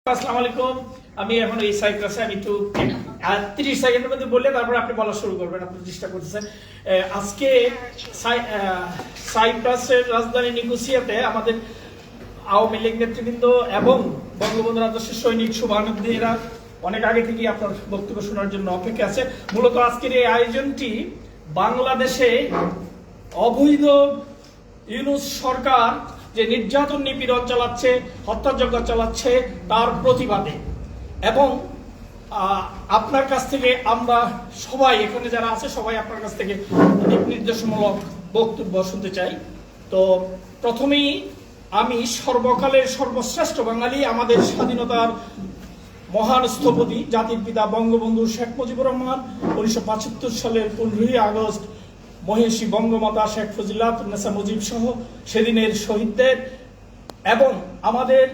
আসসালামু আলাইকুম। আমি এখন এই সাইপ্রাসে আমি একটু 30 সেকেন্ডের মধ্যে বললে তারপর আপনি বলা শুরু করবেন। আপনি চেষ্টা করতেছেন। আজকে সাইপ্রাসের রাজধানী নিকোসিয়াতে আমাদের আওয়ামী লীগ নেতৃবৃন্দ এবং বঙ্গবন্ধুর আদর্শের সৈনিক শুভানুদ্দীরা অনেক আগে থেকেই আপনার বক্তব্য শোনার জন্য অপেক্ষা আছে। মূলত আজকের এই আয়োজনটি বাংলাদেশে অবৈধ ইউনূস সরকার যে নির্যাতন নিপীড়ন চালাচ্ছে, হত্যাযজ্ঞ চালাচ্ছে তার প্রতিবাদে, এবং আপনার কাছ থেকে আমরা সবাই এখানে যারা আছে সবাই আপনার কাছ থেকে দিক নির্দেশমূলক বক্তব্য শুনতে চাই। তো প্রথমেই আমি সর্বকালের সর্বশ্রেষ্ঠ বাঙালি, আমাদের স্বাধীনতার মহান স্থপতি জাতির পিতা বঙ্গবন্ধু শেখ মুজিবুর রহমান 1975 সালের 15ই আগস্ট মহিষী বঙ্গমাতা শেখ ফজিলাতুন্নেসা মুজিব সহ সেদিনের শহীদদের এবং আমাদের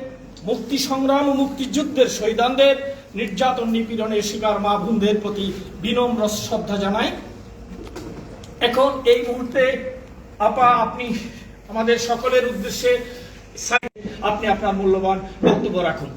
মুক্তি সংগ্রাম ও মুক্তিযুদ্ধের শহীদানদের নির্যাতন নিপীড়নের শিকার মা বোনদের প্রতি বিনম্র শ্রদ্ধা জানাই। এখন এই মুহূর্তে আপনি আমাদের সকলের উদ্দেশ্যে আপনি আপনার মূল্যবান বক্তব্য রাখুন।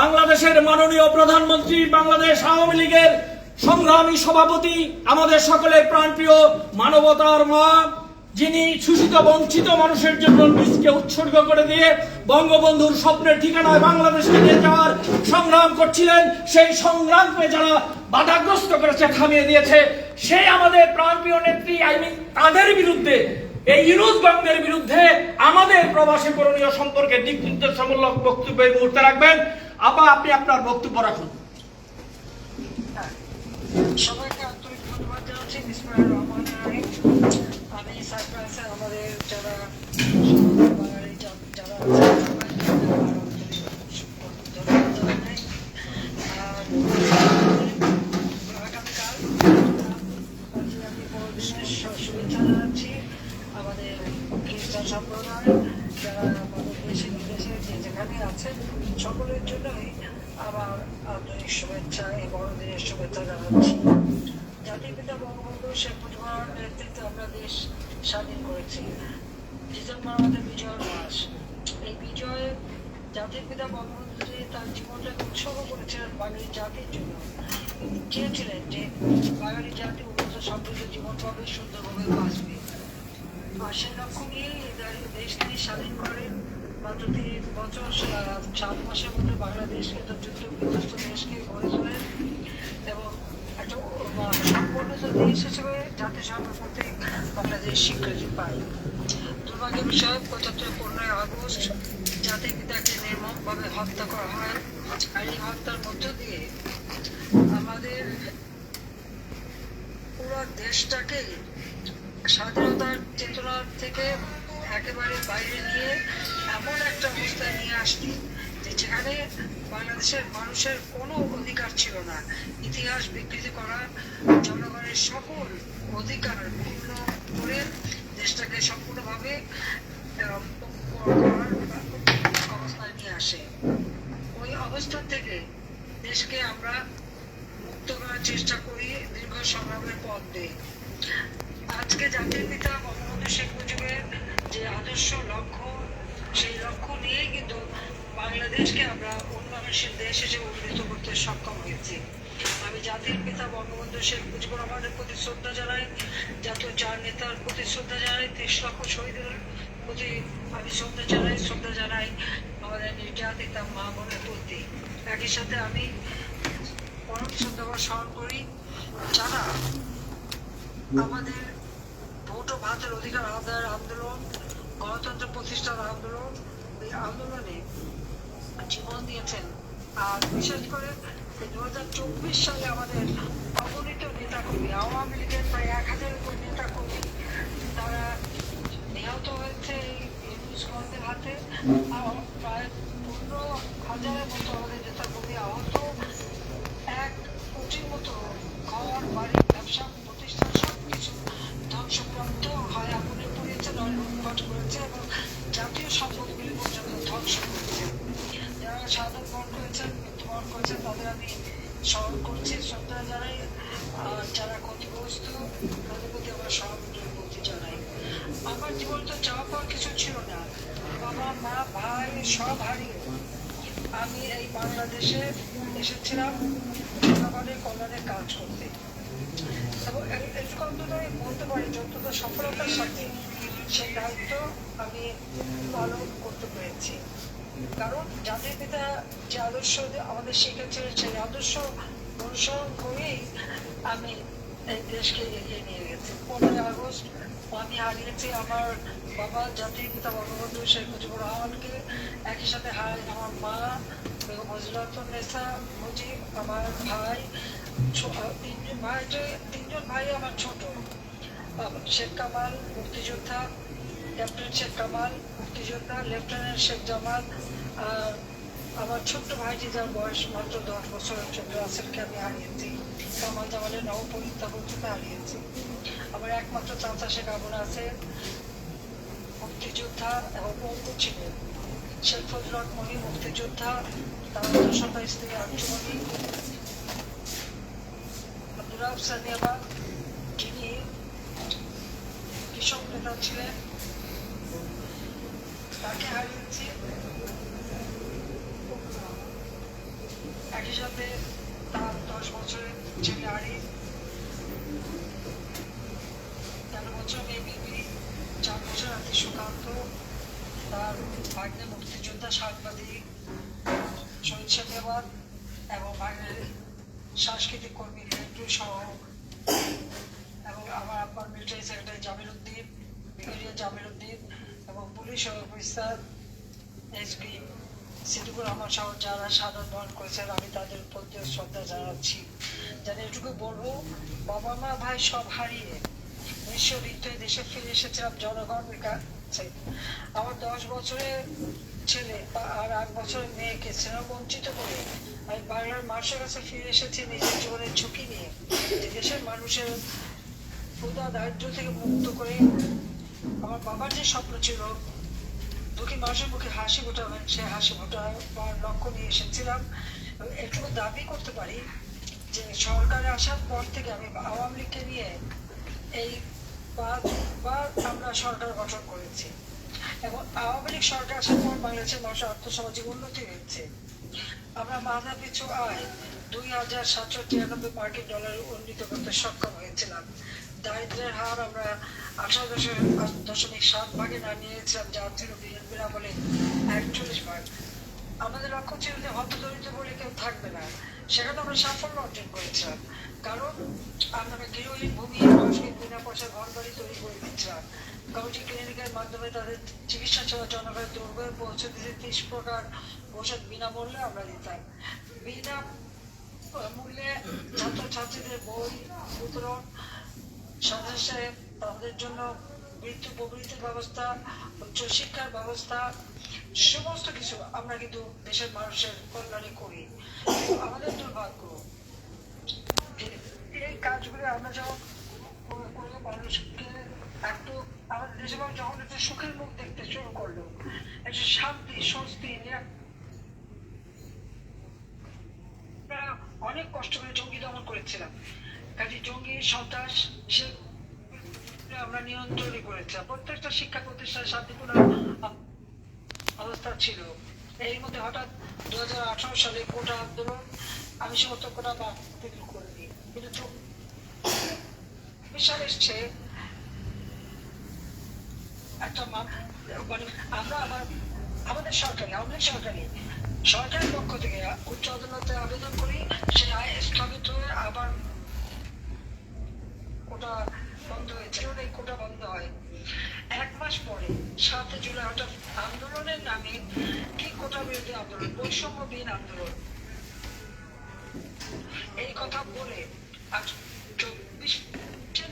বাংলাদেশের মাননীয় প্রধানমন্ত্রী, বাংলাদেশ আওয়ামী লীগের সংগ্রামী সভাপতি, আমাদের সকলের প্রাণপ্রিয় মানবতার মা, যিনি শোষিত বঞ্চিত মানুষের জন্য নিজকে উৎসর্গ করে দিয়ে বঙ্গবন্ধুর স্বপ্নের ঠিকানায় বাংলাদেশকে নিয়ে যাওয়ার সংগ্রাম করছিলেন, সেই সংগ্রামকে যারা বাধাগ্রস্ত করেছে, থামিয়ে দিয়েছে, সেই আমাদের প্রাণপ্রিয় নেত্রী তাদের বিরুদ্ধে, এই ইউনূস বাংলার বিরুদ্ধে আমাদের প্রবাসী করণীয় সম্পর্কে দিক নির্দেশমূলক বক্তব্য এই মুহূর্তে রাখবেন। আপনি আপনার বক্তব্য রাখুন। সবাইকে আন্তরিক ধন্যবাদ জানাচ্ছি। বিসমিল্লাহির রহমানির রহিম। আমি সাইপ্রাসে আমাদের যারা বাঙালি যারা আগামীকাল আমি বড়দিনের শুভেচ্ছা জানাচ্ছি আমাদের খ্রিস্টান সম্প্রদায় যারা আমাদের দেশে বিদেশে যে যেখানে আছেন সকলের জন্যই আমার আন্তরিক শুভেচ্ছা, এই বড়দিনের শুভেচ্ছা জানাচ্ছি। জাতির পিতা বঙ্গবন্ধু শেখ মুজিবুর নেতৃত্বে আমরা দেশ স্বাধীন করেছি। ডিসেম্বর আমাদের বিজয়ের মাস। এই বিজয়ে জাতির পিতা বঙ্গবন্ধু তার জীবনটাকে উৎসর্গ করেছিলেন বাঙালি জাতির জন্য। তিনি চেয়েছিলেন যে বাঙালি জাতি উন্নত সমৃদ্ধ জীবন পাবে, সুন্দরভাবে বাঁচবে। আর সেই লক্ষ্য নিয়ে দেশ তিনি স্বাধীন করেন। মাত্র 3 বছর 7 মাসের মধ্যে বাংলাদেশকে তো যুদ্ধ বিধ্বস্ত দেশকে গড়ে তোলেন এবং একটা সম্পূর্ণ দেশ হিসেবে জাতিসংঘ কর্তৃক বাংলাদেশ স্বীকৃতি পায়। দুর্ভাগ্যের বিষয় 15ই আগস্ট জাতির পিতাকে নির্মমভাবে হত্যা করা হয়। আর এই হত্যার মধ্য দিয়ে আমাদের পুরো দেশটাকে স্বাধীনতার চেতনা থেকে একেবারে বাইরে নিয়ে এমন একটা অবস্থায় নিয়ে আসছি যে যেখানে বাংলাদেশের মানুষের কোনো অধিকার ছিল না। ইতিহাস বিকৃতি করা, জনগণের সকল অধিকার পূর্ণ করে দেশটাকে সম্পূর্ণভাবে অবস্থায় নিয়ে আসে। ওই অবস্থা থেকে দেশকে আমরা মুক্ত করার চেষ্টা করি দীর্ঘ সংগ্রামের পথ দিয়ে। আজকে জাতির পিতা বঙ্গবন্ধু শেখ মুজিবের যে আদর্শ লক্ষ্য, সেই লক্ষ্য নিয়ে কিন্তু বাংলাদেশকে আমরা উন্নয়নশীল দেশ হিসেবে উন্নীত করতে সক্ষম হয়েছি। আমি জাতির পিতা বঙ্গবন্ধু শেখ মুজিবুর রহমানের প্রতি শ্রদ্ধা জানাই, জাতীয় চার নেতার প্রতি শ্রদ্ধা জানাই, 30 লক্ষ শহীদের প্রতি আমি শ্রদ্ধা জানাই আমাদের নির্যাতিতা মা বোনের প্রতি। একই সাথে আমি পরম শ্রদ্ধা স্মরণ করি যারা আমাদের ভোট ও ভাতের অধিকার আদায়ের আন্দোলন, গণতন্ত্র প্রতিষ্ঠার আন্দোলন আন্দোলনে জীবন দিয়েছেন। আর বিশেষ করে 2024 সালে আমাদের অগণিত নেতাকর্মী, আওয়ামী লীগের প্রায় 1000-এর উপর নেতাকর্মী তারা নিহত হয়েছে এই ইউনুসগণদের হাতে। আর প্রায় 15,000-এর মতো আমাদের নেতাকর্মী আহত। 1 কোটির মতো ঘর বাড়ি ব্যবসা প্রতিষ্ঠান সবকিছু ধ্বংসপ্রাপ্ত হয়, আগুনে পুড়িয়েছে, নয় লুটপাট করেছে এবং জাতীয় সম্পদগুলি পর্যন্ত ধ্বংস করেছে। যারা শাহাদাত বরণ করেছেন, মৃত্যুবরণ করেছেন, তাদের আমি স্মরণ করছি, শ্রদ্ধা জানাই। আর যারা ক্ষতিগ্রস্ত তাদের প্রতি আমরা সহানুভূতি জানাই। আমার জীবনে তো চাওয়া পাওয়ার কিছু ছিল না, বাবা মা ভাই সব হারিয়ে আমি এই বাংলাদেশে এসেছিলাম জনগণের কল্যাণে কাজ করতে। এবং এটুকু অন্তত আমি বলতে পারি যতটা সফলতার সাথে সেই দায়িত্ব আমি পালন করতে পেরেছি। কারণ জাতির পিতা যে আদর্শ আমাদের শিখেছিলেন সেই আদর্শ অনুসরণ করেই আমি এই দেশকে এগিয়ে নিয়ে গেছি। 15ই আগস্ট আমি হারিয়েছি আমার বাবা জাতির পিতা বঙ্গবন্ধু শেখ মুজিবুর রহমানকে, একই সাথে হারাই আমার মা বেগম মুজিবুন্নেছা মুজিব, আমার ভাই, তিনজন ভাই আমার ছোট, শেখ কামাল মুক্তিযোদ্ধা, ক্যাপ্টেন শেখ কামাল মুক্তিযোদ্ধা, লেফটেন্যান্ট শেখ জামাল, আর আমার ছোট্ট ভাইটি যার বয়স মাত্র 10 বছরের ছোট রাসেলকে আমি হারিয়েছি। কামাল জামালের নবপরিত্যাগকে হারিয়েছি। আমার একমাত্র চাচা শেখ আবুল আছেন মুক্তিযোদ্ধা এবং পঙ্গু ছিলেন। শেখ ফজলত মনি মুক্তিযোদ্ধা, তার দশটা স্ত্রী আঞ্জুমনি, আব্দুল রাউফ সানিয়াবা যিনি কৃষক নেতা ছিলেন, তাকে হারিয়েছি। একই সাথে তার 10 বছরের ছেলে আরিফ, 13 বছর মেয়ে বিবি, 4 বছর নাতি সুকান্ত, তার ভাগ্নে মুক্তিযোদ্ধা সাংবাদিক শহীদ সাহেবাদ এবং ভাগ্নের সাংস্কৃতিক কর্মী রেন্টু সহ, এবং আমার আব্বার military secretary Jamil Uddin, brigadier Jamil Uddin এবং police officer SP Siddiqur Rahman সহ যারা সাধারণ বরণ করেছেন, আমি তাদের প্রতি শ্রদ্ধা জানাচ্ছি। জানি এটুকু বলবো, বাবা মা ভাই সব হারিয়ে 1990 দেশে ফিরে এসেছিলাম জনগণের কাছে। আমার 10 বছরের ছেলে আর 8 বছরের মেয়েকে ছেলে বঞ্চিত করে আমি বাংলার মানুষের কাছে ফিরে এসেছি নিজের জীবনের ঝুঁকি নিয়ে, যে দেশের মানুষের ক্ষুধা দারিদ্র থেকে মুক্ত করে। আমার বাবার যে স্বপ্ন ছিল দুঃখী মানুষের মুখে হাসি ফোটাবেন, সে হাসি ফোটাবার লক্ষ্য নিয়ে এসেছিলাম। এটুকু দাবি করতে পারি যে সরকারে আসার পর থেকে আমি আওয়ামী লীগকে নিয়ে এই 5বার আমরা সরকার গঠন করেছি এবং আওয়ামী লীগ সরকার আসার পর বাংলাদেশের মানুষের আর্থসামাজিক উন্নতি হয়েছে। আমরা মাথা পিছু আয় 2,793 মার্কিন ডলার উন্নীত করতে সক্ষম হয়েছিলাম। দারিদ্রের হার আমরা 18.7 ভাগে নামিয়েছিলাম, যা ছিল বিএনপির আমলে 41 ভাগ। আমাদের লক্ষ্য ছিল যে হতদরিদ্র বলে কেউ থাকবে না, সেখানে আমরা সাফল্য অর্জন করেছিলাম। কারণ আমরা গৃহহীন ভূমি মানুষকে বিনা পয়সা ঘর বাড়ি তৈরি করে দিচ্ছিলাম। কাউন্টি ক্লিনিকের মাধ্যমে তাদের চিকিৎসা সেবা জনগণের দুর্গয়ে পৌঁছে দিতে 30 প্রকার ঔষধ বিনামূল্যে আমরা দিতাম। বিনা মূল্যে ছাত্রছাত্রীদের বই বিতরণ, সদস্যে তাদের জন্য মৃত্যু প্রবৃত্তির ব্যবস্থা, উচ্চশিক্ষার ব্যবস্থা, সমস্ত কিছু আমরা কিন্তু দেশের মানুষের কল্যাণে করি। আমাদের দুর্ভাগ্য এই কাজগুলো আমরা যখন করলে মানুষকে একটু আমাদের দেশের মানুষ যখন একটু সুখের মুখ দেখতে শুরু করলো, একটু শান্তি স্বস্তি, অনেক কষ্ট করে জঙ্গি দমন করেছিলাম, কাজে জঙ্গি সন্ত্রাস সে আমরা নিয়ন্ত্রণই করেছিলাম। প্রত্যেকটা শিক্ষা প্রতিষ্ঠানে শান্তিপূর্ণ অবস্থা ছিল। এর মধ্যে হঠাৎ 2018 সালে কোটা আন্দোলন, আমি সমস্ত কোটা বাতিল করে দিই, কিন্তু বিশাল এসছে একটা মানে আমরা আমাদের সরকারি সরকারের পক্ষ থেকে উচ্চ আদালতে আবেদন করি, সেই আয় স্থগিত হয়ে আবার কোটা বন্ধ হয়েছে। এই কোটা বন্ধ হয় 1 মাস পরে 7 জুলাই হঠাৎ আন্দোলনের নামে বিরোধী আন্দোলন, বৈষম্যবিহীন আন্দোলন। এই কথা বলে আর 24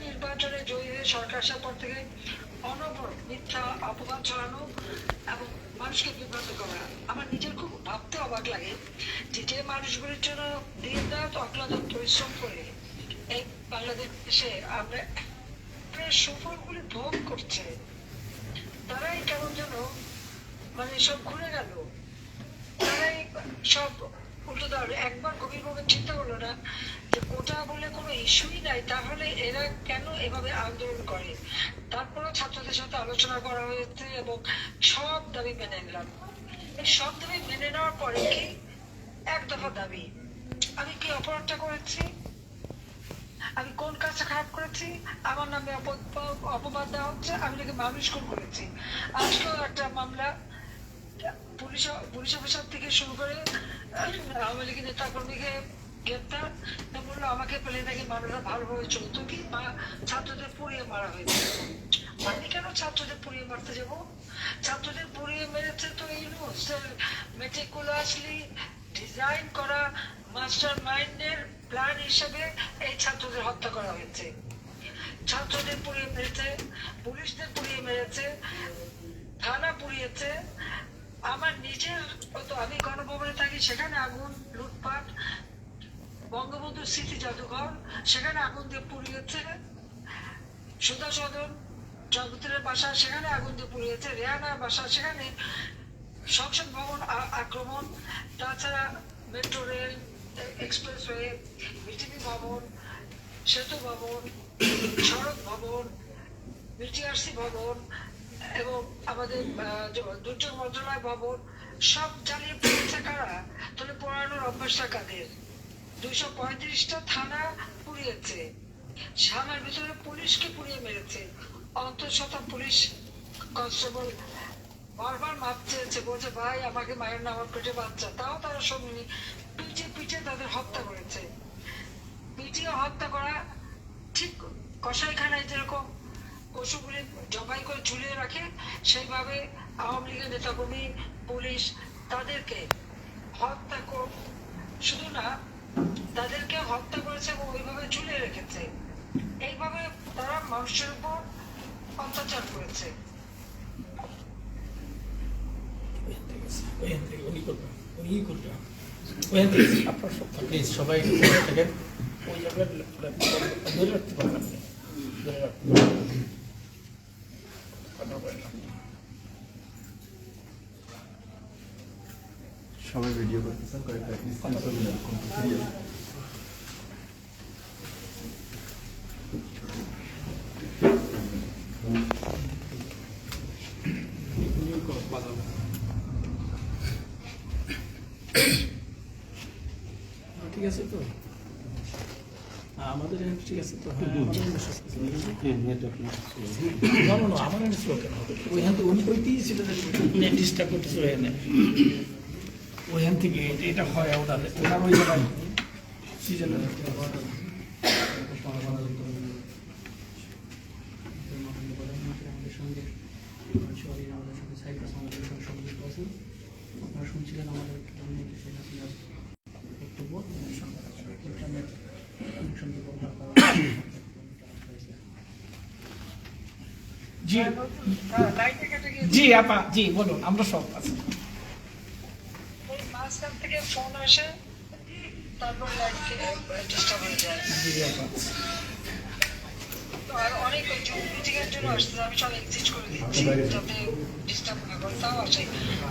নির্বাচনে জয়ী হয়ে সরকার আসার পর থেকে অনবরত মিথ্যা অপবাদ ছড়ানো এবং মানুষকে বিভ্রান্ত করা আমার নিজের খুব ভাবতে অবাক লাগে যে মানুষগুলির জন্য দিন রাত অক্লান্ত পরিশ্রম করে এই বাংলাদেশে আমরা সুফলগুলি ভোগ করছে, তারাই কেমন যেন মানে সব ঘুরে গেল, তারাই সব উল্টো দাঁড়ালো। একবার গভীরভাবে চিন্তা করলো না যে কোটা বলে কোনো ইস্যুই নাই, তাহলে এরা কেন এভাবে আন্দোলন করে। তারপরেও ছাত্রদের সাথে আলোচনা করা হয়েছে এবং সব দাবি মেনে নিলাম। এই সব দাবি মেনে নেওয়ার পরে কি এক দফা দাবি, আমি কি অপরাধটা করেছি, আমি কোন কাজটা খারাপ করেছি, আমার নামে অপবাদ দেওয়া হচ্ছে, আমি নাকি মানুষ খুন করেছি। আজকেও একটা মামলা পুলিশ অফিসার থেকে শুরু করে আওয়ামী লীগের নেতা কর্মীকে গ্রেপ্তার, বললো আমাকে পেলে নাকি মানুষরা ভালোভাবে চলতো কি, ছাত্রদের পুড়িয়ে মারা হয়েছে। আমি কেন ছাত্রদের পুড়িয়ে মারতে যাব? ছাত্রদের পুড়িয়ে মেরেছে তো এই মেটিকুলাসলি ডিজাইন করা মাস্টার মাইন্ডের প্ল্যান হিসেবে এই ছাত্রদের হত্যা করা হয়েছে। ছাত্রদের পুড়িয়ে মেরেছে, পুলিশদের পুড়িয়ে মেরেছে, থানা পুড়িয়েছে। আমার নিজের তো আমি গণভবনে থাকি, সেখানে আগুন, লুটপাট, বঙ্গবন্ধু স্মৃতি জাদুঘর সেখানে আগুন দিয়ে পুড়িয়েছে, সুধা সদন জগতের বাসা সেখানে আগুন দিয়ে পুড়িয়েছে, রেহানার বাসা সেখানে, সংসদ ভবন আক্রমণ, তাছাড়া মেট্রো রেল, এক্সপ্রেসওয়ে, বিটিভি ভবন, সেতু ভবন, সড়ক ভবন, বিটিআরসি ভবন এবং আমাদের দুর্যোগ মন্ত্রণালয় ভবন সব জ্বালিয়ে পুড়িয়েছে কারা? তাহলে পোড়ানোর অভ্যাসটা কাদের? 235টা থানা পুড়িয়েছে, থানার ভিতরে পুলিশকে পুড়িয়ে মেরেছে, অন্তঃশত পুলিশ কনস্টেবল বারবার মাপ চেয়েছে, বলছে ভাই আমাকে মায়ের না, আমার পেটে বাচ্চা, তাও তারা শোনেনি, পিটিয়ে তাদের হত্যা করেছে। পিটিয়ে হত্যা করা ঠিক কসাইখানায় যেরকম পশুগুলি জবাই করে ঝুলিয়ে রাখে, সেইভাবে আওয়ামী লীগের নেতাকর্মী, পুলিশ তাদেরকে হত্যা শুধু না, তাদেরকে হত্যা করেছে এবং ওইভাবে ঝুলিয়ে রেখেছে। এইভাবে তারা মানুষের উপর অত্যাচার করেছে। সবাই ওই জায়গায় ধরে রাখতে পারেন আপনি, ধরে রাখতে সবাই ভিডিও করতেছেন, কয়েকটা ঠিক আছে তো আমাদের ঠিক আছে তো, আমার ছিল কেন ওইখান থেকে উনি ওইটাই ছিল যে ডিস্টার্ব করতেছিল, এখানে ওইখান থেকে এটা হয় ওনাদের, ওনার ওই জায়গায় সিজনের আপনারা শুনছিলেন আমাদের প্রধানমন্ত্রী শেখ হাসিনার বক্তব্য, ইন্টারনেট কানেকশন জি জি আপা, জি বলুন, আমরা সব আছি। মাঝখান থেকে ফোন আসে, তারপর ডিস্টার্ব হয়ে যায়। জি আপা, আর অনেক মিটিংয়ের জন্য আসছে, আমি সব এক্সিট করে দিচ্ছি যাতে ডিস্টার্ব না করে, তাও আসে।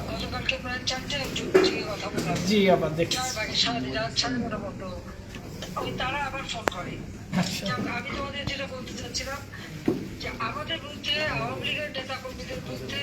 গতকালকে প্রায় 4টে মিটিংয়ে কথা বললাম, জি আপা দেখছি। 4 ভাগে রাত 9:30 পর্যন্ত ওই তারা আবার ফোন করে। আমি তোমাদের যেটা বলতে চাচ্ছিলাম যে আমাদের বিরুদ্ধে, আওয়ামী লীগের নেতা কর্মীদের বিরুদ্ধে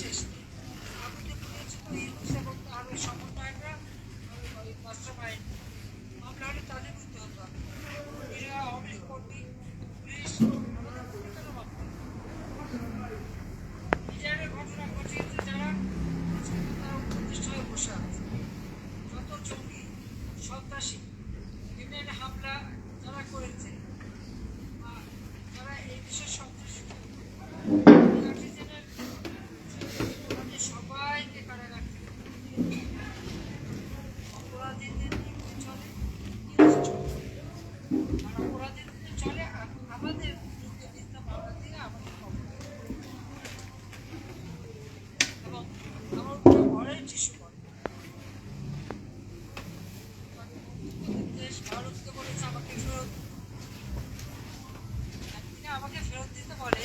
শেষ নেই। আমাদের বলেছে তো ইউনুস এবং তার ওই সমন্বয়করা ওই মাস্টার মাইন্ড মামলা হলে তাদের বুঝতে হতো এরা আওয়ামী লীগ কর্মী পুলিশ আমাদের উপরে কেন মামলা নিজেরা ঘটনা ঘটিয়েছে যারা আজকে তো তারা উপদেষ্টা হয়ে বসে আছে যত জঙ্গি সন্ত্রাসী বিভিন্ন হামলা যারা করেছে যারা এই দেশের সন্ত্রাসী সবাইকে কারাগার থেকে অপরাধীদের নিয়ে চলে আর অপরাধীদের চলে আমাদের যুদ্ধবিদ্যা মামলা দিয়ে আমাদের এবং আমার উপরে ঘরের টিস্যু করে দেশ ভারতকে বলেছে আমাকে ফেরত একদিনে আমাকে ফেরত দিতে বলে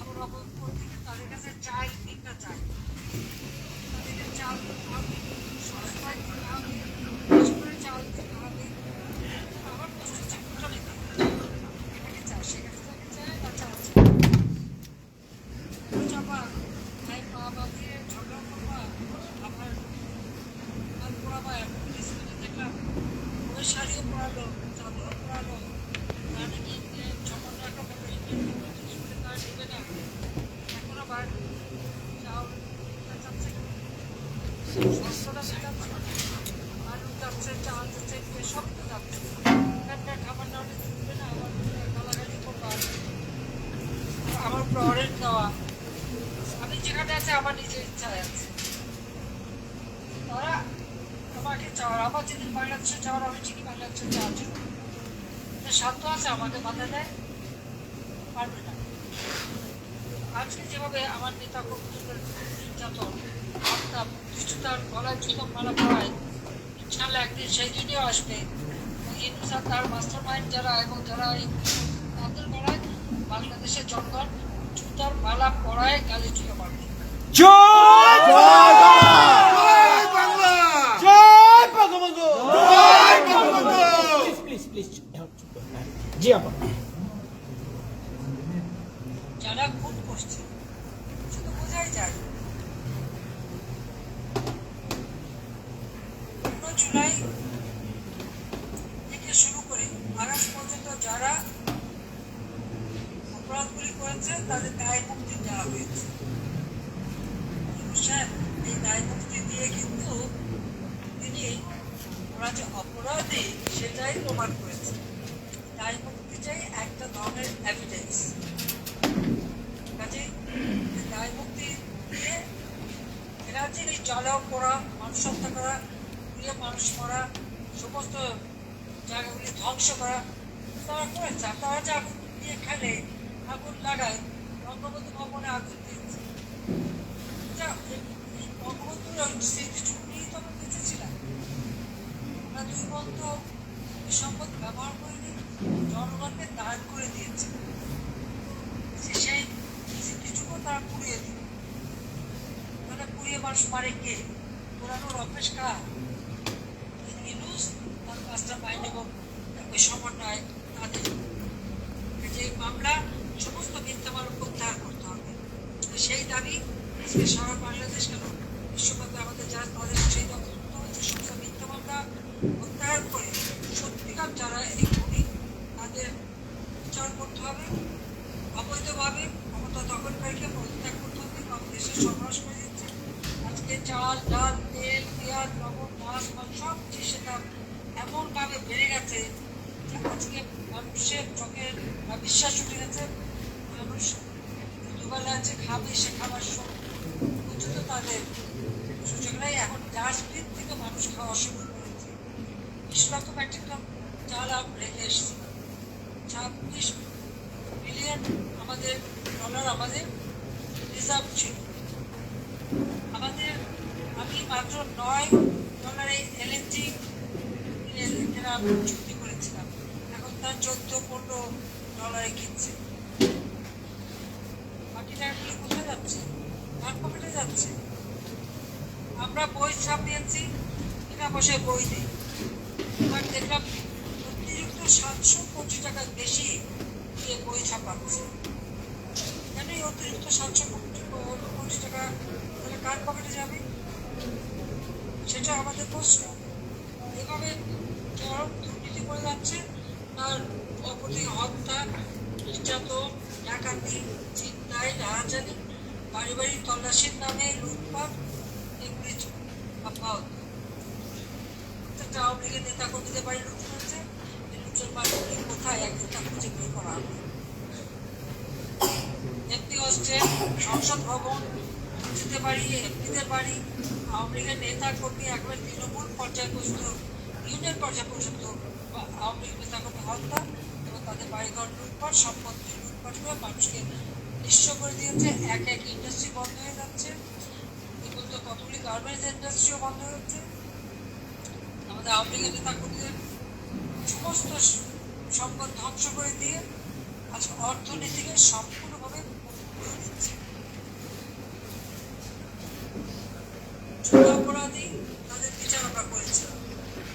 আমার অপরদিকে তাদের কাছে চাল ভিক্ষা চাই তাদেরকে চাল দিতে হবে সস্তায় দিতে হবে বেশ করে চাল দিতে হবে আমার কষ্ট হচ্ছে কোটা নিতে এটাকে চাই সেখানে তাকে চায় বা চাল চাই চাপা তাই মা বাবাকে ঝগড়া করবা আমার আর পড়াবা এখন স্কুলে দেখলাম ওই শাড়িও পড়ালো চাদরও পড়ালো তার নাকি যখন একটা বড় স্কুলে তার নেবে না এখন আবার চাউল চাচ্ছে শস্যটা যাচ্ছে আলু যাচ্ছে চাল যাচ্ছে সব তো যাচ্ছে একটা খাবার না হলে চলবে না আবার গালাগালি করবা আমার প্রহরের দেওয়া আমি যেখানে আছে আমার নিজের ইচ্ছায় আছে তারা আমাকে চাওয়ার আমার যেদিন বাংলাদেশে যাওয়ার আমি ঠিকই বাংলাদেশে যাওয়ার জন্য সাধ্য আছে আমাকে বাধা দেয় পারবে না আজকে যেভাবে আমার নেতা কর্মীদের নির্যাতন হত্যা দুষ্টতার গলায় জুতো মালা পড়ায় ইনশাল্লাহ একদিন সেই দিনেও আসবে ইউনুস আর তার মাস্টার মাইন্ড যারা এবং যারা তাদের গলায় বাংলাদেশের জনগণ জুতার মালা পড়ায় গালি জুতো মারবে জয় বাংলা জয় বঙ্গবন্ধু জয় বঙ্গবন্ধু প্লিজ প্লিজ জি আপা যারা খুন করছে শুধু বোঝাই যায় 15 জুলাই থেকে শুরু করে আগস্ট পর্যন্ত যারা অপরাধগুলি করেছে তাদের দায় মুক্তি দেওয়া হয়েছে এই দায় মুক্তি দিয়ে কিন্তু তিনি ওরা যে অপরাধী সেটাই প্রমাণ করেছে দায় মুক্তিটাই একটা ধরনের এভিডেন্স কাজে দায় মুক্তি দিয়ে এরা জিনিস জ্বালাও করা মানুষ হত্যা করা প্রিয় মানুষ মারা সমস্ত জায়গাগুলি ধ্বংস করা তারা করেছে তারা যে আগুন দিয়ে খেলে আগুন লাগায় বঙ্গবন্ধু ভবনে আগুন দিয়েছে বঙ্গবন্ধুর স্মৃতিটুকু নিয়েই তো আমরা বেঁচেছিলাম আমরা দুই বন্ধু সম্পদ ব্যবহার করিনি জনগণকে দান করে দিয়েছে সেই স্মৃতিটুকু তারা পুড়িয়ে দিল তাহলে পুড়িয়ে মানুষ মারে কে পুরানোর অভ্যেস কার ইউনুস তার মাস্টার মাইন্ড এবং ওই সমন্বয় তাদের যে মামলা সমস্ত মিথ্যা মামলা প্রত্যাহার করতে হবে সেই দাবি আজকে সারা বাংলাদেশ কেন বিশ্বব্যাপী আমাদের যারা তাদের সেই দাবি করতে হচ্ছে সমস্ত মিথ্যা মামলা প্রত্যাহার করে সত্যিকার যারা এই খুনি তাদের বিচার করতে হবে অবৈধভাবে ক্ষমতা দখলকারীকে পদত্যাগ করতে হবে বাংলাদেশে সন্ত্রাস করে দিচ্ছে আজকে চাল ডাল তেল পেঁয়াজ লবণ মাছ মাংস সব জিনিসের দাম এমনভাবে বেড়ে গেছে যে আজকে মানুষের চোখের বিশ্বাস উঠে গেছে মানুষ দুবেলা আছে খাবে সে খাবার পর্যন্ত তাদের সুযোগ নেই এখন ডাস্টবিন থেকে মানুষ খাওয়া শুরু করেছে 20 লক্ষ মেট্রিক টন চাল রেখে এসেছে 26 বিলিয়ন আমাদের ডলার আমাদের রিজার্ভ ছিল আমাদের আমি মাত্র $9 এলএনজি চুক্তি করেছিলাম এখন তার $14-15 কিনছে বাকি টাকাগুলি কোথায় যাচ্ছে কার পকেটে যাচ্ছে আমরা বই ছাপিয়েছি বিনা পয়সায় বই দিই এবার দেখলাম অতিরিক্ত 700 কোটি টাকা বেশি দিয়ে বই ছাপাচ্ছে কেন অতিরিক্ত 700 কোটি টাকা কার পকেটে যাবে? সেটা আমাদের প্রশ্ন। এভাবে চরম দুর্নীতি করে যাচ্ছে, আর অপরদিকে হত্যা, নির্যাতন, ডাকাতি, চিন্তায় রাহাজানি, বাড়ি বাড়ি তল্লাশির নামে লুটপাট, এগুলি অব্যাহত। প্রত্যেকটা আওয়ামী লীগের নেতা কর্মীদের বাড়ি লুট করেছে, এই লুটের বাড়িগুলি কোথায় একদিন তা খুঁজে বের করা হবে। এমপি হোস্টেল, সংসদ ভবন, মসজিদের বাড়ি, এমপিদের বাড়ি, আওয়ামী লীগের নেতা কর্মী একবার তৃণমূল পর্যায় পর্যন্ত, ইউনিয়ন পর্যায় পর্যন্ত আওয়ামী লীগ নেতা কর্মী হত্যা এবং তাদের বাড়িঘর লুটপাট, সম্পত্তি লুটপাট করে মানুষকে নিঃস্ব করে দিয়েছে। এক এক ইন্ডাস্ট্রি বন্ধ হয়ে যাচ্ছে, এগুলো তো কতগুলি গার্মেন্টস ইন্ডাস্ট্রিও বন্ধ হচ্ছে। আমাদের আওয়ামী লীগের নেতা কর্মীদের সমস্ত সম্পদ ধ্বংস করে দিয়ে আজকে অর্থনীতিকে সম্পূর্ণভাবে করে দিচ্ছে। যুদ্ধ অপরাধী তাদের বিচার আমরা করেছিলাম,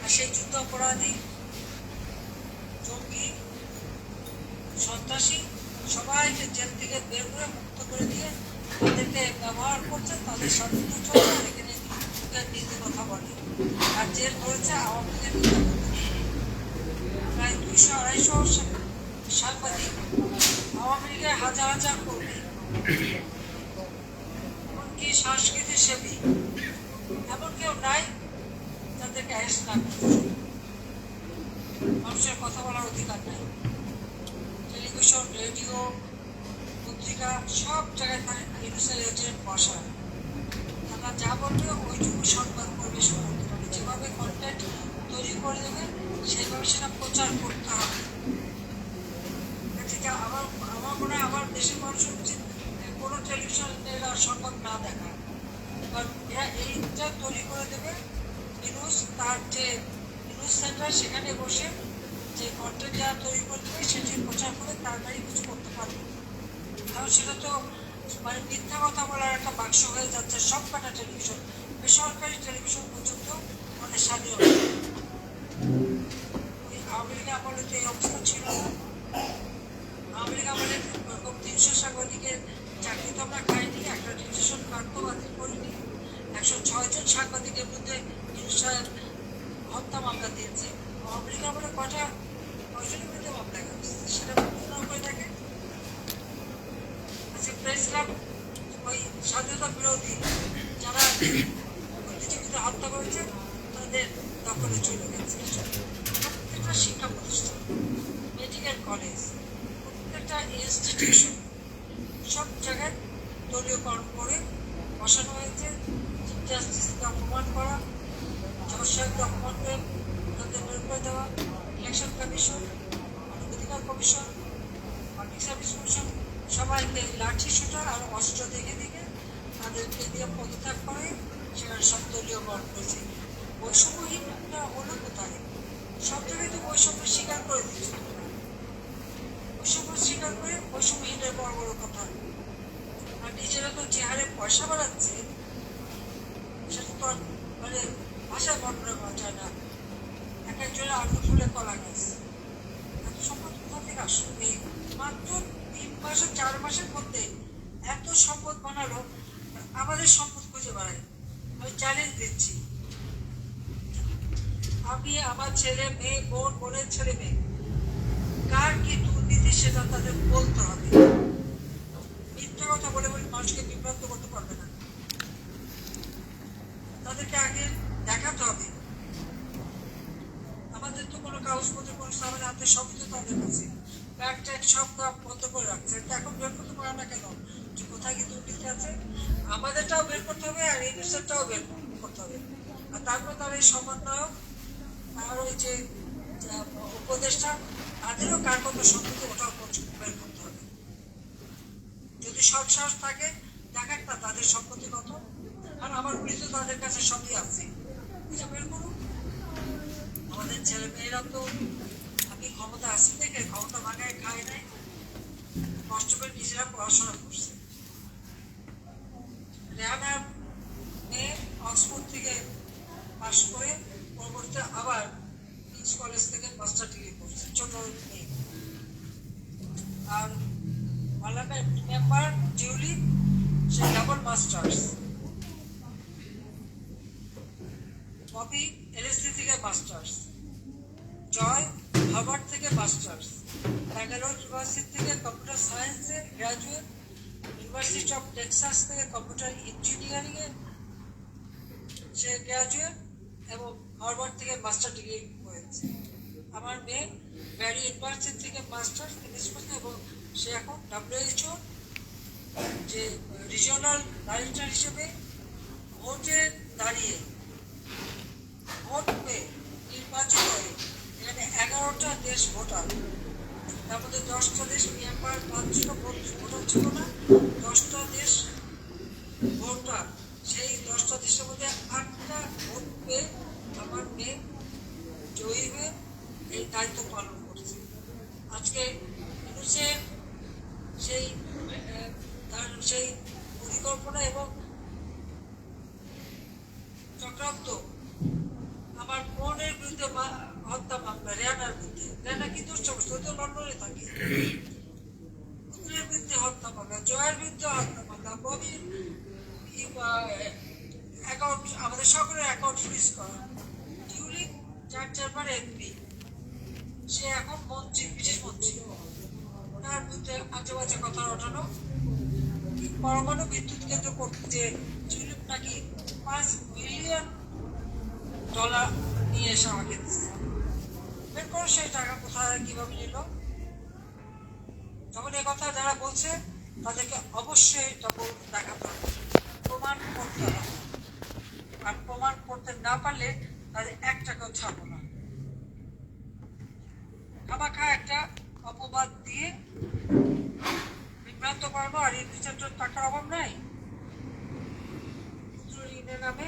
আর সেই যুদ্ধ অপরাধী, জঙ্গি, সন্ত্রাসী সবাইকে জেল থেকে বের করে মুক্ত করে দিয়ে তাদেরকে ব্যবহার করছে, তাদের স্বাধীনতা চলছে, এখানে নীতি কথা বলে। আর জেল করেছে আওয়ামী লীগের প্রায় 200-250 সাংবাদিক, আওয়ামী লীগের হাজার হাজার কর্মী, এমনকি সংস্কৃতি সেবী, এমন কেউ নাই যাদেরকে অ্যারেস্ট না করছে। মানুষের কথা বলার অধিকার নাই। টেলিভিশন, রেডিও, পত্রিকা সব জায়গায় তার ইউনিভার্সাল এজেন্ট বসা। তারা যা বলবে ওইটুকু সংবাদ পরিবেশন করতে পারবে, যেভাবে কন্টেন্ট তৈরি করে দেবে সেইভাবে সেটা প্রচার করতে হবে। আমার মনে হয় আমার দেশের মানুষের উচিত কোনো টেলিভিশনের সংবাদ না দেখা, কারণ এরা এইটা তৈরি করে দেবে। নিউজ, তার যে নিউজ সেন্টার সেখানে বসে যে কন্টেন্ট যারা তৈরি করে দেবে সেটি প্রচার করে তাড়াতাড়ি কিছু করতে পারবে। কারণ সেটা তো মানে মিথ্যা কথা বলার একটা বাক্স হয়ে যাচ্ছে সব কটা টেলিভিশন, বেসরকারি টেলিভিশন পর্যন্ত অনেক স্বাধীনতা। ওই আওয়ামী লীগ আমলে তো এই অবস্থা ছিল না। আওয়ামী লীগ আমলে 300 সাংবাদিকের চাকরি তো আমরা খাইনি, একটা রেজিস্ট্রেশন কার্ড তো বাতিল করিনি। 106 জন সাংবাদিকের মধ্যে হত্যা মামলা দিয়েছে। আওয়ামী লীগ আমলে কয়জনের বিরুদ্ধে মামলা করেছে সেটা পূর্ণ করে দেখেন। আচ্ছা, প্রেস ক্লাব, ওই স্বাধীনতা বিরোধী যারা বুদ্ধিজীবীদের হত্যা করেছে তাদের দখলে চলে গেছে। প্রত্যেকটা শিক্ষা প্রতিষ্ঠান, মেডিকেল কলেজ, প্রত্যেকটা ইনস্টিটিউশন সব জায়গায় দলীয়করণ করে বসানো হয়েছে। চিফ জাস্টিসকে অপমান করা, জজ সাহেবকে অপমান করে তাদের বের করে দেওয়া, ইলেকশন কমিশন, মানবাধিকার কমিশন, পাবলিক সার্ভিস কমিশন সবাইকে লাঠি সোটা আর অস্ত্র দেখে দেখে তাদেরকে দিয়ে পদত্যাগ করে সেখানে সব দলীয়করণ করেছে। বৈষম্যহীনটা হলো কোথায়? সব জায়গায় তো বৈষম্য স্বীকার করে দিচ্ছে। বৈষম্য স্বীকার করে বৈষম্যহীনের বড় বড় কথা, আর নিজেরা তো যে হারে পয়সা বাড়াচ্ছে সেটা তো মানে ভাষায় বর্ণনা করা যায় না। এক একজনের আলু ফুলে কলা গাছ, এত সম্পদ কোথা থেকে আসলো? এই মাত্র 3 মাস 4 মাসের মধ্যে এত সম্পদ বানালো। আমাদের সম্পদ খুঁজে বেড়ায়। আমি চ্যালেঞ্জ দিচ্ছি, আমি আমার ছেলে মেয়ে, বোনের ছেলে মেয়ে, কার কি দুর্নীতি সেটা তাদের বলতে হবে। মিথ্যা কথা বলে বলে মানুষকে বিভ্রান্ত করতে পারবে না। তাদেরকে আগে দেখাতে হবে। আমাদের তো কোনো কাগজপত্র, কোনো সামান হাতে সবই তো তাদের কাছে, ব্যাগ ট্যাগ সব বন্ধ করে রাখছে। এখন বের করতে পারে না কেন? যে কোথায় কি দুর্নীতি আছে আমাদেরটাও বের করতে হবে, আর এই বিষয়টাও বের করতে হবে। আর তারপর তার এই সমন্বয়ক আর ওই যে উপদেষ্টা, তাদেরও কার কত সম্পত্তি ওটাও বের করতে হবে। যদি সৎ সাহস থাকে দেখাক না তাদের সম্পত্তি কত, আর আমার পুলিশ তো তাদের কাছে সবই আছে, এটা বের করুন। আমাদের ছেলে মেয়েরা তো, আমি ক্ষমতা আসি দেখে ক্ষমতা ভাঙায় খায় নাই, কষ্ট করে নিজেরা পড়াশোনা করছে। রেহানার মেয়ে অক্সফোর্ড থেকে পাশ করে পরবর্তীতে আবার কিংস কলেজ থেকে মাস্টার ডিগ্রি করছে, ছোট মেয়ে। আর পার্লামেন্ট মেম্বার জিউলি, সে ডাবল মাস্টার্স। ববি এলএসসি থেকে মাস্টার্স, জয় হার্ভার্ড থেকে মাস্টার্স, ব্যাঙ্গালোর ইউনিভার্সিটি থেকে কম্পিউটার সায়েন্সে গ্র্যাজুয়েট, ইউনিভার্সিটি অফ টেক্সাস থেকে কম্পিউটার ইঞ্জিনিয়ারিংয়ে সে গ্র্যাজুয়েট এবং হার্ভার্ড থেকে মাস্টার ডিগ্রি করেছে। আমার মেয়ে ব্যারি ইউনিভার্সিটি থেকে মাস্টার্স ফিনিশ করছে এবং সে এখন WHO যে রিজিওনাল ডাইরেক্টর হিসেবে ভোটে দাঁড়িয়ে ভোট পেয়ে নির্বাচিত হয়ে এখানে 11টা দেশ ভোটার, তার মধ্যে 10টা দেশ মিয়ানমার ভোটার ছিল না, 10টা দেশ ভোটার, সেই 10টা দেশের মধ্যে 8টা ভোট পেয়ে আমার মেয়ে জয়ী হয়ে এই দায়িত্ব পালন করছে। আজকে ইউনুসের সেই তার সেই পরিকল্পনা এবং চক্রান্ত আমার বোনের বিরুদ্ধে হত্যা মামলা, রেহানার বিরুদ্ধে, রেহানা কি দুষ্ট তো লন্ডনে থাকে, পুতুলের বিরুদ্ধে হত্যা মামলা, জয়ের বিরুদ্ধে হত্যা মামলা, ববির অ্যাকাউন্ট, আমাদের সকলের অ্যাকাউন্ট ফ্রিজ করা, টিউলিপ 4বার MP, সে এখন মন্ত্রী, বিশেষ মন্ত্রী, ওনার বিরুদ্ধে আজে বাজে কথা ওঠানো, পরমাণু বিদ্যুৎ কেন্দ্র করতে যে টিউলিপ নাকি $5 বিলিয়ন নিয়ে এসে আমাকে দিচ্ছে। বের করো সেই টাকা কোথায় কিভাবে নিল। যখন এই কথা যারা বলছে তাদেরকে অবশ্যই এটা দেখাতে হবে, প্রমাণ করতে হবে, আর প্রমাণ করতে না পারলে তাদের 1 টাকাও ছাড়বো না। খামাখা একটা অপবাদ দিয়ে বিভ্রান্ত করবো, আর এই বিচারটার টাকার অভাব নাই। ঋণের নামে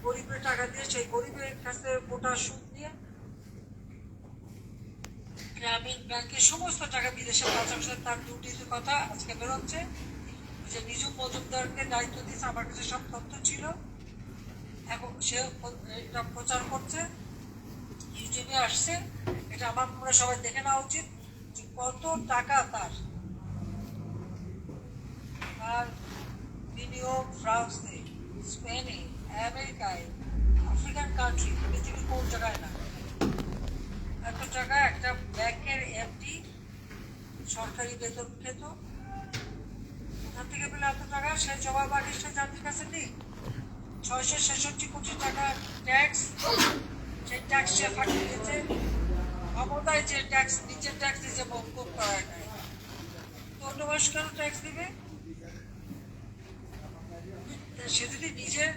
গরিবের টাকা দিয়ে সেই গরিবের কাছে গোটা সুদ নিয়ে গ্রামীণ ব্যাংকের সমস্ত টাকা বিদেশে পাচার, তার দুর্নীতির কথা আজকে বেরোচ্ছে। যে নিজু মজুমদারকে দায়িত্ব দিয়েছে, আমার কাছে সব তথ্য ছিল এবং সে এটা প্রচার করছে, ইউটিউবে আসছে। এটা আমার মনে সবাই দেখে নেওয়া উচিত যে কত টাকা তার বিনিয়োগ ফ্রান্সে, স্পেনে, আমেরিকায়, আফ্রিকান কান্ট্রি, পৃথিবীর কোন জায়গায় না। এত টাকা একটা ব্যাংকের MD সরকারি বেতন খেত, ওখান থেকে পেলে এত টাকা সে জবাব আগে জাতির কাছে নেই। 666 কোটি টাকা ট্যাক্স, সেই ট্যাক্স সে ফাঁকি দিয়েছে। ক্ষমতায় যে ট্যাক্স, নিজের ট্যাক্স নিজে মকুব করা নাই, তো অন্য মানুষ কেন ট্যাক্স দিবে? সে যদি নিজের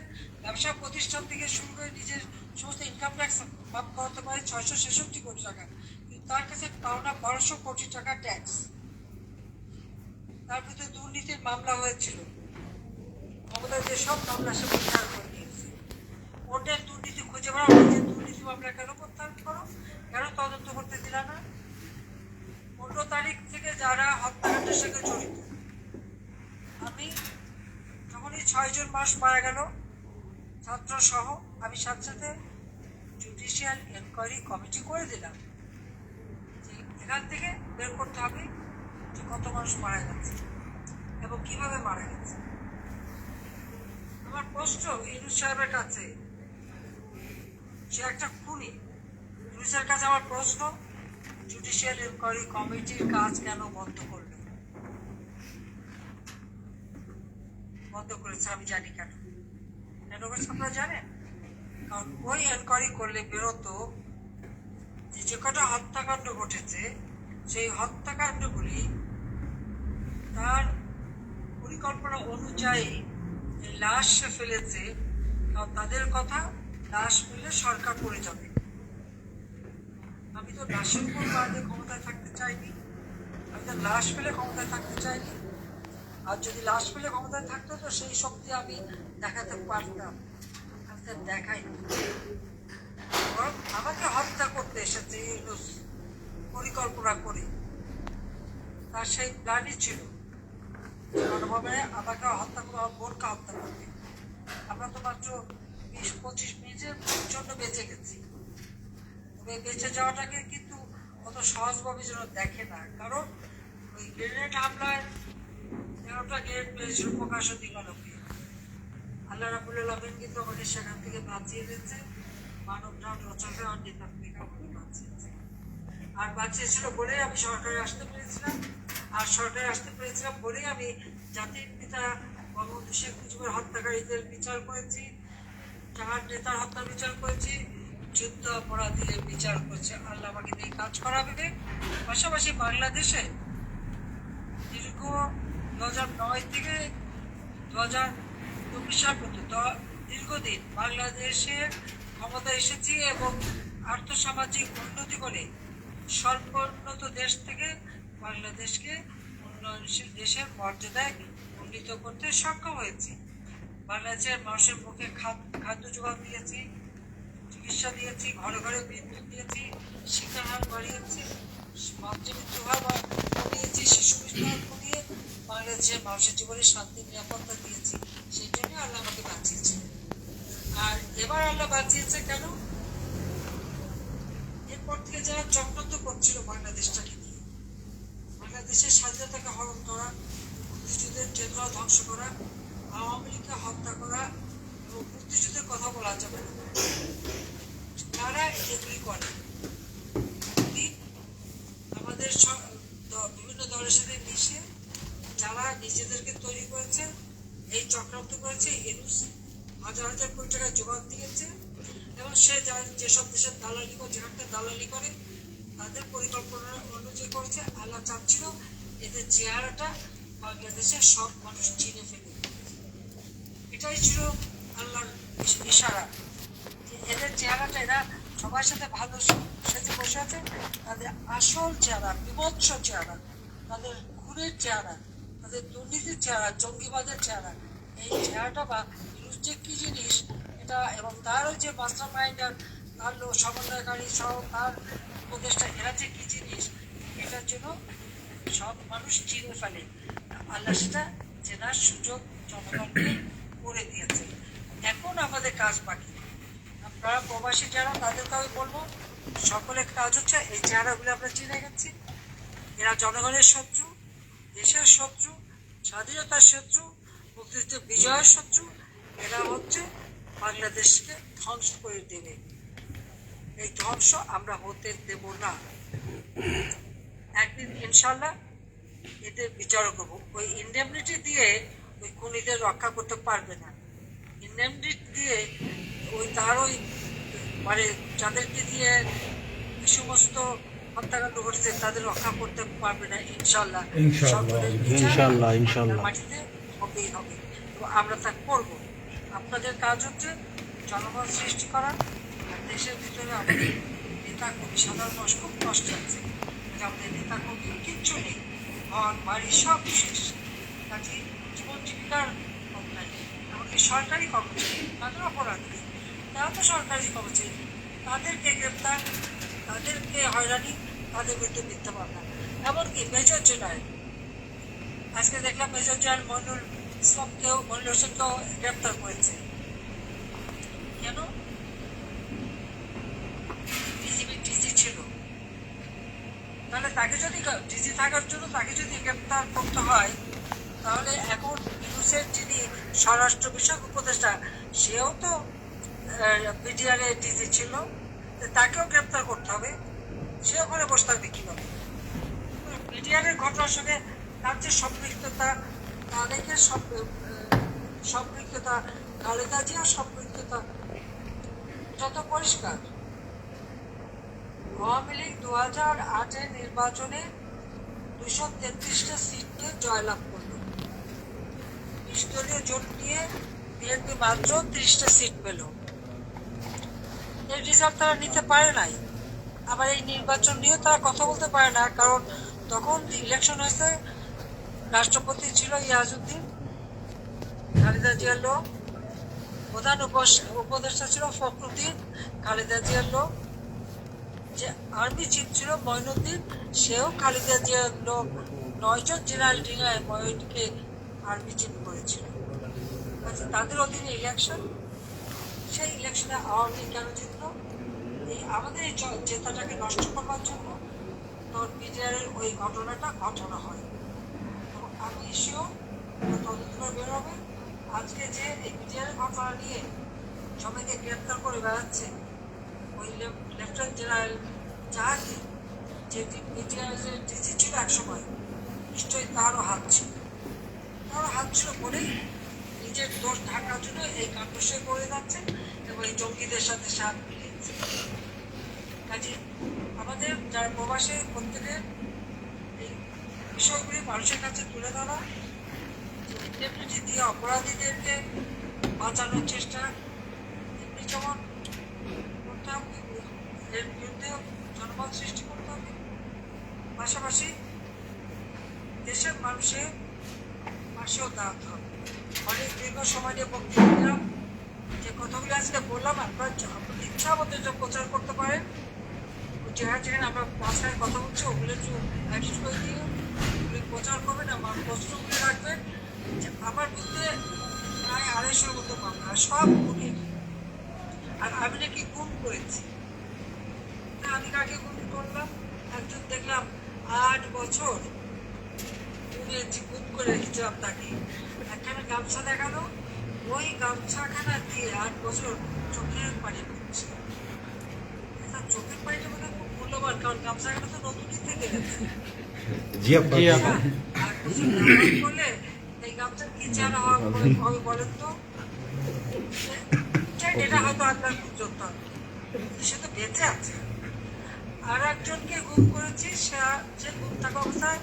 ব্যবসা প্রতিষ্ঠান থেকে শুরু করে নিজের সমস্ত ইনকাম ট্যাক্স মাফ করাতে পারে 666 কোটি টাকা, কিন্তু তার কাছে পাওনা 1200 কোটি টাকা ট্যাক্স। তার বিরুদ্ধে দুর্নীতির মামলা হয়েছিল, ক্ষমতায় যে সব মামলা সে প্রত্যাহার করে নিয়েছে। ওদের দুর্নীতি খুঁজে বেড়াও, নিজের দুর্নীতি মামলা কেন প্রত্যাহার করো, কেন তদন্ত করতে দিল না? 15 তারিখ থেকে যারা হত্যাকাণ্ডের সাথে জড়িত, আমি যখনই 6 জন মানুষ মারা গেল ছাত্র সহ, আমি সাথে সাথে জুডিশিয়াল এনকোয়ারি কমিটি করে দিলাম যে এখান থেকে বের করতে হবে যে কত মানুষ মারা গেছে এবং কিভাবে মারা গেছে। আমার প্রশ্ন ইউনুস সাহেবের কাছে, সে একটা খুনি, ইউনুসের কাছে আমার প্রশ্ন, জুডিশিয়াল এনকোয়ারি কমিটির কাজ কেন বন্ধ করলো? বন্ধ করেছে আমি জানি কেন। কেন করেছে আপনারা জানেন? কারণ ওই এনকোয়ারি করলে বেরোতো যে কটা হত্যাকাণ্ড ঘটেছে, সেই হত্যাকাণ্ডগুলি তার পরিকল্পনা অনুযায়ী লাশ ফেলেছে, তাদের কথা লাশ ফেলে সরকার পড়ে যাবে। আমি তো লাশের উপর বাদে ক্ষমতায় থাকতে চাইনি, আমি তো লাশ ফেলে ক্ষমতায় থাকতে চাইনি। আর যদি লাশ ফেলে ক্ষমতায় থাকতো তো সেই শক্তি আমি দেখাতে পারতাম, আমি তো দেখাই না। আমাকে হত্যা করতে এসেছে ইউনুস পরিকল্পনা করে, তার সেই প্ল্যানই ছিল কোনোভাবে আমাকে হত্যা করে আমার বোনকে হত্যা করবে। আমরা তো মাত্র 20-25 মিনিটের জন্য বেঁচে গেছি, তবে বেঁচে যাওয়াটাকে কিন্তু অত সহজভাবে যেন দেখে না। কারণ ওই গ্রেনেড হামলায় 13টা গ্রেনেড পেয়েছিল প্রকাশ দিবালোকে, আল্লাহ রাব্বুল আলামিন কিন্তু আমাকে সেখান থেকে বাঁচিয়ে দিয়েছে। মানব প্রাণ রচনা আর নেতা ভূমিকা বাঁচিয়েছে। আর বাঁচিয়েছিল বলেই আমি সরকারে আসতে পেরেছিলাম, আর সরকারে আসতে পেরেছিলাম বলেই আমি জাতির পিতা বঙ্গবন্ধু শেখ মুজিবুর হত্যাকারীদের বিচার করেছি, জাহাজ নেতার হত্যার বিচার করেছি, যুদ্ধ অপরাধীদের বিচার করেছে। আল্লাহ আমাকে দিয়ে কাজ করাবে। পাশাপাশি বাংলাদেশে দীর্ঘ 2009 থেকে 2024 সাল পর্যন্ত দীর্ঘদিন বাংলাদেশে ক্ষমতা এসেছি এবং আর্থসামাজিক উন্নতি করে স্বল্পোন্নত দেশ থেকে বাংলাদেশকে উন্নয়নশীল দেশের মর্যাদায় উন্নীত করতে সক্ষম হয়েছি। বাংলাদেশের মানুষের মুখে খাদ্য যোগান দিয়েছি, চিকিৎসা দিয়েছি, ঘরে ঘরে বিদ্যুৎ দিয়েছি, শিক্ষার হার বাড়িয়েছি, মাতৃমৃত্যু হার কমিয়েছি, শিশু মৃত্যু হার কমিয়ে বাংলাদেশের মানুষের জীবনে শান্তি নিরাপত্তা দিয়েছি। সেই জন্য আল্লাহ আমাকে বাঁচিয়েছে। আর এবার আল্লাহ বাঁচিয়েছে কেন? এরপর থেকে যারা চক্রান্ত করছিল বাংলাদেশটাকে নিয়ে, বাংলাদেশের স্বাধীনতাকে হরণ করা, মুক্তিযুদ্ধের ট্রেনরা ধ্বংস করা, আওয়ামী লীগকে হত্যা করা এবং মুক্তিযুদ্ধের কথা বলা যাবে না, তারা এগুলি করে। আমাদের বিভিন্ন দলের সাথে মিশে যারা নিজেদেরকে তৈরি করেছে, এই চক্রান্ত করেছে, ইউনূস হাজার হাজার কোটি টাকা যোগান দিয়েছে এবং সে যেসব দেশের দালালি করে, যেখানটা দালালি করে তাদের পরিকল্পনা অনুযায়ী করেছে। আল্লাহ চাচ্ছিল এদের চেহারাটা বাংলাদেশের সব মানুষ চিনে ফেলে। এটাই ছিল আল্লাহর ইশারা, যে এদের চেহারাটা, এরা সবার সাথে ভালো সেজে বসে আছে, তাদের আসল চেহারা, বিভৎস চেহারা, তাদের খুনের চেহারা, তাদের দুর্নীতির চেহারা, জঙ্গিবাদের চেহারা, এই চেহারাটা বা যে কি জিনিস এটা, এবং তারও যে মাস্টার মাইন্ডার, তার সমন্বয়কারী সহ তার উপদেষ্টা, এরা যে কি জিনিস, এটার জন্য সব মানুষ চিনে ফেলে। আল্লাহ সেটা চেনার সুযোগ জনগণকে করে দিয়েছে। এখন আমাদের কাজ বাকি। আপনারা প্রবাসী যারা, তাদেরকে আমি বলবো, সকলের কাজ হচ্ছে এই চেহারাগুলো আমরা চিনে গেছি। এরা জনগণের শত্রু, দেশের শত্রু, স্বাধীনতার শত্রু, মুক্তিযুদ্ধের বিজয়ের শত্রু। এরা হচ্ছে বাংলাদেশকে ধ্বংস করে দেবে। এই ধ্বংস আমরা হতে দেব না। একদিন ইনশাল্লাহ এদের বিচার করবো। ওই ইন্ডেমনিটি দিয়ে ওই খুনিদের রক্ষা করতে পারবে না। ইন্ডেমনিটি দিয়ে ওই তার ওই মানে যাদেরকে দিয়ে সমস্ত হত্যাকাণ্ড ঘটেছে তাদের রক্ষা করতে পারবে না ইনশাল্লাহ। ইনশাল্লাহ মাটিতে হবেই হবে। তো আমরা তা করবো। আপনাদের কাজ হচ্ছে জনগণ সৃষ্টি করা। আর দেশের ভিতরে আমাদের নেতা কর্মী, সাধারণ মানুষ খুব কষ্ট আছে। আমাদের নেতা কর্মী কিচ্ছু নেই, ঘর বাড়ি সব শেষ। কাজে জীবন জীবিকার নাই। এমনকি সরকারি কর্মচারী, তাদের অপরাধ নেই, তারা তো সরকারি কর্মচারী, তাদেরকে গ্রেপ্তার, তাদেরকে হয়রানি, তাদের বিরুদ্ধে মিথ্যা মামলা। এমনকি মেজর জেনারেল, আজকে দেখলাম মেজর জেনারেল মইনুল হোসেনকেও গ্রেপ্তার করেছে। কেন? বিজিবি ডিজি ছিল। তাহলে তাকে যদি ডিজি থাকার জন্য তাকে যদি গ্রেপ্তার করতে হয়, তাহলে এখন ইউনূসের যিনি স্বরাষ্ট্র বিষয়ক উপদেষ্টা, সেও তো বিডিআর এর ডিজি ছিল, তাকেও গ্রেপ্তার করতে হবে। সে ওখানে বসে থাকবে কিভাবে? বিডিআর এর ঘটনার সঙ্গে তার যে সম্পৃক্ততা, তাদেরকে সম্পৃক্ততা, খালেদা জিয়ার সম্পৃক্ততা যত পরিষ্কার। আওয়ামী লীগ 2008-এর নির্বাচনে 233টা সিটে জয়লাভ করল। 20 দলীয় জোট নিয়ে বিএনপি মাত্র 30টা সিট পেল। এই রিজাল্ট তারা নিতে পারে নাই। আবার এই নির্বাচন নিয়েও তারা কথা বলতে পারে না, কারণ তখন ইলেকশন হয়েছে, রাষ্ট্রপতি ছিল ইয়াজউদ্দিন, খালেদা জিয়ার লোক, প্রধান উপদেষ্টা ছিল ফখরুদ্দিন, খালেদা জিয়ার লোক, যে আর্মি চিফ ছিল মঈনুদ্দিন, সেও খালেদা জিয়ার লোক। 9 জন জেনারেল ডিঙায় মঈনকে আর্মি চিফ করেছিল। আচ্ছা, তাদের অধীনে ইলেকশন, সেই ইলেকশনে আওয়ামী লীগ কেন জিতল? এই আমাদের এই জেতাটাকে নষ্ট করবার জন্য তখন বিডিআরের ওই ঘটনাটা ঘটানো হয়। আমি শিওর তদন্ত করে বের হবে। আজকে যে এই বিডিআরের ঘটনা নিয়ে সবাইকে গ্রেপ্তার করে বেড়াচ্ছে, ওই লেফটেন্যান্ট জেনারেল জাহাঙ্গীর যে মিডিয়ার ডিজি ছিল এক সময়, নিশ্চয়ই তারও হাত ছিল। তারও হাত ছিল বলেই নিজের দোষ ঢাকার জন্য এই কাণ্ড সে করে যাচ্ছে এবং এই জঙ্গিদের সাথে সাথ মিলিয়েছে। কাজে আমাদের যারা প্রবাসে প্রত্যেকের এই বিষয়গুলি মানুষের কাছে তুলে ধরা, ইন্টারপ্রিটি দিয়ে অপরাধীদেরকে বাঁচানোর চেষ্টা, এমনি যেমন করতে হবে, এর বিরুদ্ধে জনমত সৃষ্টি করতে হবে। পাশাপাশি দেশের মানুষের পাশেও দাঁড়াতে হবে। অনেক দীর্ঘ সময় নিয়ে বক্তব্য দিলাম, যে কথাগুলি আজকে বললাম আপনার ইচ্ছা মতো যে প্রচার করতে পারেন। যেখানে যেখানে আমরা ভাষায় কথা বলছি ওগুলো একটু অ্যাডিট করে দিয়ে ওগুলি প্রচার করবেন, আমার প্রশ্নগুলি রাখবেন। যে আমার বিরুদ্ধে প্রায় 250-র মতো মামলা, সব খুনের। আর আমি নাকি গুম করেছি। আমি কাকে গুম করলাম? একজন দেখলাম 8 বছর গুম করে রেখেছিলাম তাকে। একখানা গামছা দেখালো, ওই গামছাখানা দিয়ে 8 বছর চোখের পানি পড়ছে। চোখের পানিটা মানে খুব মূল্যবান, কারণ গামছাখানা তো নতুনই থেকে গেছে। আর কিছু ব্যবহার করলে এই গামছার কি চেহারা হবে বলেন তো? এটা হয়তো আপনার গুঞ্জন, সে তো বেঁচে আছে। আর একজনকে গুম করেছি, সে গুম থাকা অবস্থায়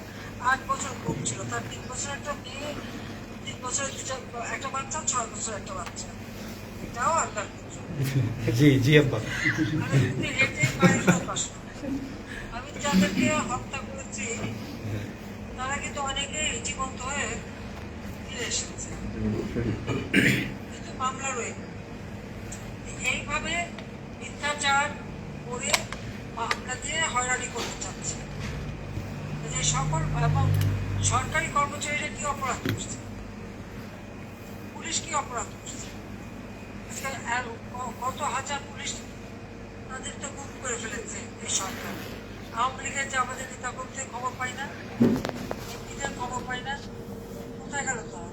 8 বছর গুম ছিল। তার 3 বছর একটা মেয়ে, 3 বছরের একটা বাচ্চা, 6 বছর একটা বাচ্চা। এটাও আপনার গুঞ্জন। আমি যাদেরকে হত্যা করেছি তারা কিন্তু অনেকে জীবন্ত হয়ে ফিরে এসেছে, কিন্তু মামলা রয়ে এইভাবে মিথ্যাচার করে মামলা দিয়ে হয়রানি করতে চাচ্ছে। যে সকল এবং সরকারি কর্মচারীরা কি অপরাধ করছে, পুলিশ কি অপরাধ করছে, কত হাজার পুলিশ তাদের তো গুম করে ফেলেছে এই সরকার। আওয়ামী লীগের যে আমাদের নেতা করতে খবর পাই না, এমপিদের খবর পাই না, কোথায় গেল তারা?